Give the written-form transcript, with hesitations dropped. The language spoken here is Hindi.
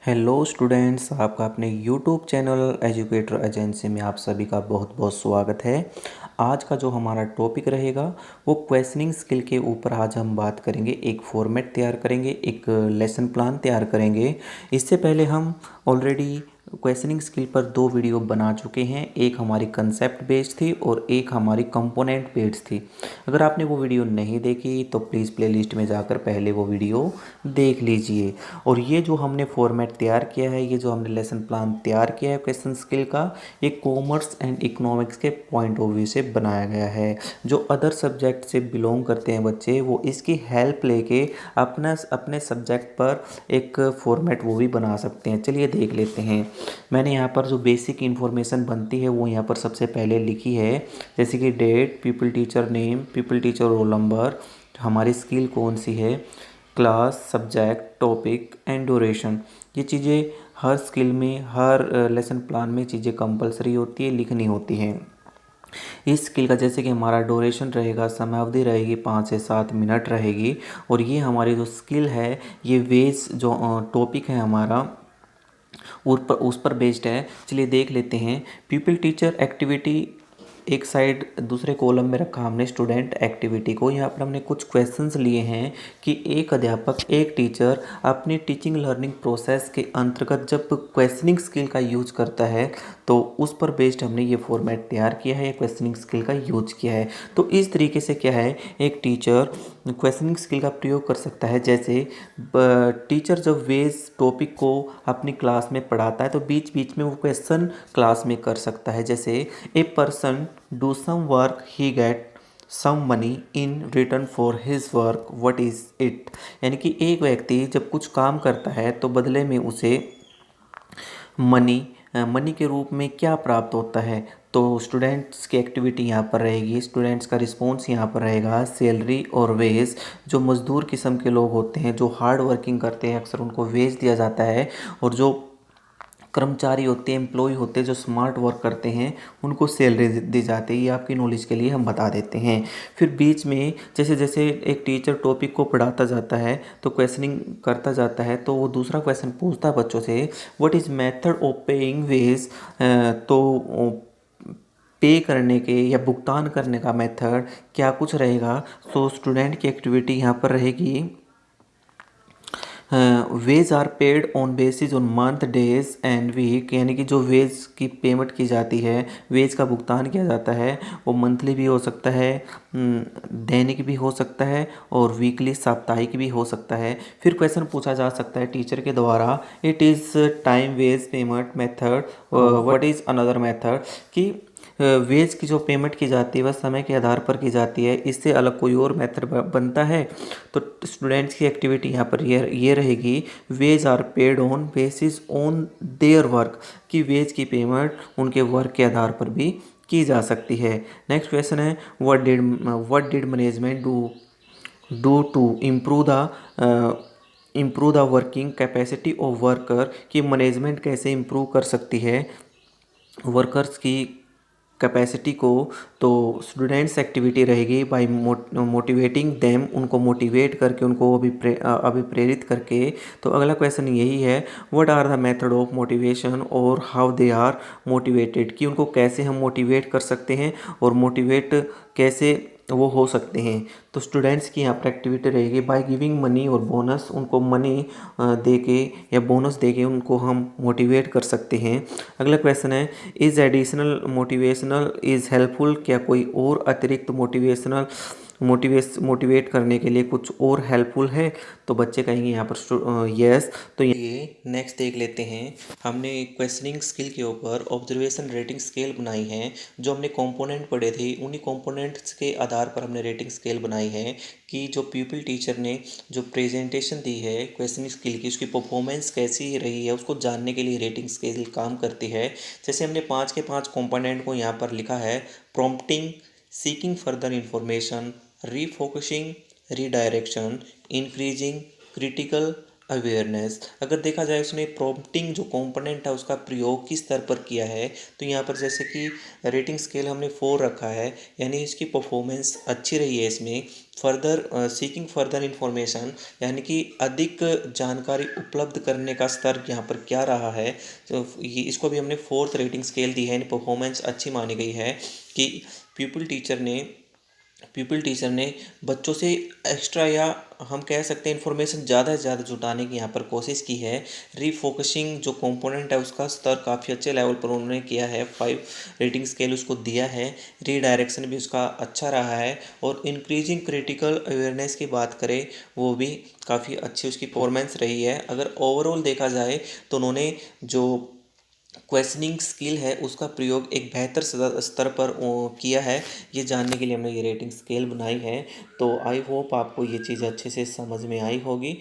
हेलो स्टूडेंट्स, आपका अपने यूट्यूब चैनल एजुकेटर एजेंसी में आप सभी का बहुत बहुत स्वागत है। आज का जो हमारा टॉपिक रहेगा वो क्वेश्चनिंग स्किल के ऊपर आज हम बात करेंगे। एक फॉर्मेट तैयार करेंगे, एक लेसन प्लान तैयार करेंगे। इससे पहले हम ऑलरेडी क्वेश्चनिंग स्किल पर दो वीडियो बना चुके हैं। एक हमारी कंसेप्ट बेस्ड थी और एक हमारी कंपोनेंट बेस्ड थी। अगर आपने वो वीडियो नहीं देखी तो प्लीज़ प्लेलिस्ट में जाकर पहले वो वीडियो देख लीजिए। और ये जो हमने फॉर्मेट तैयार किया है, ये जो हमने लेसन प्लान तैयार किया है क्वेश्चन स्किल का, ये कॉमर्स एंड इकोनॉमिक्स के पॉइंट ऑफ व्यू से बनाया गया है। जो अदर सब्जेक्ट से बिलोंग करते हैं बच्चे, वो इसकी हेल्प लेके अपना अपने सब्जेक्ट पर एक फॉर्मेट वो भी बना सकते हैं। चलिए देख लेते हैं। मैंने यहाँ पर जो बेसिक इन्फॉर्मेशन बनती है वो यहाँ पर सबसे पहले लिखी है, जैसे कि date, pupil teacher name, pupil teacher roll number, हमारी स्किल कौन सी है, class, subject, topic and duration. ये चीज़ें हर स्किल में, हर लेसन प्लान में चीज़ें कंपलसरी होती है, लिखनी होती हैं। इस स्किल का जैसे कि हमारा ड्यूरेशन रहेगा, समय अवधि रहेगी 5 से 7 मिनट रहेगी। और ये हमारी जो स्किल है, ये वेज जो टॉपिक है हमारा उस पर बेस्ड है। चलिए देख लेते हैं। पीपल टीचर एक्टिविटी एक साइड, दूसरे कॉलम में रखा हमने स्टूडेंट एक्टिविटी को। यहाँ पर हमने कुछ क्वेश्चंस लिए हैं कि एक अध्यापक, एक टीचर अपनी टीचिंग लर्निंग प्रोसेस के अंतर्गत जब क्वेश्चनिंग स्किल का यूज करता है तो उस पर बेस्ड हमने ये फॉर्मेट तैयार किया है, क्वेश्चनिंग स्किल का यूज किया है। तो इस तरीके से क्या है, एक टीचर क्वेश्चनिंग स्किल का प्रयोग कर सकता है। जैसे टीचर जब वेज टॉपिक को अपनी क्लास में पढ़ाता है तो बीच बीच में वो क्वेश्चन क्लास में कर सकता है। जैसे a person do some work, he get some money in return for his work, what is it. यानी कि एक व्यक्ति जब कुछ काम करता है तो बदले में उसे मनी के रूप में क्या प्राप्त होता है। तो स्टूडेंट्स की एक्टिविटी यहाँ पर रहेगी, स्टूडेंट्स का रिस्पॉन्स यहाँ पर रहेगा सैलरी और वेज। जो मज़दूर किस्म के लोग होते हैं, जो हार्ड वर्किंग करते हैं, अक्सर उनको वेज दिया जाता है। और जो कर्मचारी होते हैं, एम्प्लॉय होते हैं, जो स्मार्ट वर्क करते हैं, उनको सैलरी दी जाती है। ये आपकी नॉलेज के लिए हम बता देते हैं। फिर बीच में जैसे जैसे एक टीचर टॉपिक को पढ़ाता जाता है तो क्वेश्चनिंग करता जाता है, तो वो दूसरा क्वेश्चन पूछता है बच्चों से, what is method of paying wage. तो पे करने के या भुगतान करने का मेथड क्या कुछ रहेगा। तो स्टूडेंट की एक्टिविटी यहाँ पर रहेगी, wage are paid on basis on month, days and week. यानी कि जो वेज की पेमेंट की जाती है, वेज का भुगतान किया जाता है, वो मंथली भी हो सकता है, दैनिक भी हो सकता है और वीकली साप्ताहिक भी हो सकता है। फिर क्वेश्चन पूछा जा सकता है टीचर के द्वारा, it is time wage payment method, what is another method. कि वेज की जो पेमेंट की जाती है वह समय के आधार पर की जाती है, इससे अलग कोई और मेथड बनता है। तो स्टूडेंट्स की एक्टिविटी यहाँ पर ये रहेगी, wage are paid on basis on their work. कि वेज की पेमेंट उनके वर्क के आधार पर भी की जा सकती है। नेक्स्ट क्वेश्चन है, what did management do to improve the working capacity of worker. कि मैनेजमेंट कैसे इम्प्रूव कर सकती है वर्कर्स की कैपेसिटी को। तो स्टूडेंट्स एक्टिविटी रहेगी बाय मोटिवेटिंग देम, उनको मोटिवेट करके, उनको अभिप्रेरित करके। तो अगला क्वेश्चन यही है, what are the method of motivation और हाउ दे आर मोटिवेटेड। कि उनको कैसे हम मोटिवेट कर सकते हैं और मोटिवेट कैसे वो हो सकते हैं। तो स्टूडेंट्स की यहाँ पर एक्टिविटी रहेगी बाय गिविंग मनी और बोनस, उनको मनी दे के या बोनस दे के उनको हम मोटिवेट कर सकते हैं। अगला क्वेश्चन है, is additional motivational is helpful. क्या कोई और अतिरिक्त मोटिवेट करने के लिए कुछ और हेल्पफुल है। तो बच्चे कहेंगे यहाँ पर यस। तो ये नेक्स्ट देख लेते हैं। हमने क्वेश्चनिंग स्किल के ऊपर ऑब्जर्वेशन रेटिंग स्केल बनाई है। जो हमने कंपोनेंट पढ़े थे, उन्हीं कंपोनेंट्स के आधार पर हमने रेटिंग स्केल बनाई है कि जो पीपल टीचर ने जो प्रेजेंटेशन दी है क्वेश्चनिंग स्किल की, उसकी परफॉर्मेंस कैसी रही है, उसको जानने के लिए रेटिंग स्केल काम करती है। जैसे हमने 5 के 5 कंपोनेंट को यहाँ पर लिखा है, prompting, seeking further information, refocusing, redirection, increasing, critical, awareness, अगर देखा जाए उसने प्रॉम्प्टिंग जो कंपोनेंट है उसका प्रयोग किस स्तर पर किया है, तो यहाँ पर जैसे कि रेटिंग स्केल हमने 4 रखा है, यानी इसकी परफॉर्मेंस अच्छी रही है इसमें। फर्दर सीकिंग फर्दर इंफॉर्मेशन, यानी कि अधिक जानकारी उपलब्ध करने का स्तर यहाँ पर क्या रहा है, तो ये इसको भी हमने 4th रेटिंग स्केल दी है, यानी परफॉर्मेंस अच्छी मानी गई है कि पीपल टीचर ने पीपल टीचर ने बच्चों से एक्स्ट्रा, या हम कह सकते हैं इन्फॉर्मेशन ज़्यादा से ज़्यादा जुटाने की यहाँ पर कोशिश की है। रीफोकसिंग जो कंपोनेंट है उसका स्तर काफ़ी अच्छे लेवल पर उन्होंने किया है, 5 रेटिंग स्केल उसको दिया है। रीडायरेक्शन भी उसका अच्छा रहा है, और इंक्रीजिंग क्रिटिकल अवेयरनेस की बात करें, वो भी काफ़ी अच्छी उसकी परफॉर्मेंस रही है। अगर ओवरऑल देखा जाए तो उन्होंने जो क्वेश्चनिंग स्किल है उसका प्रयोग एक बेहतर स्तर पर किया है। ये जानने के लिए हमने ये रेटिंग स्केल बनाई है। तो आई होप आपको ये चीज़ अच्छे से समझ में आई होगी।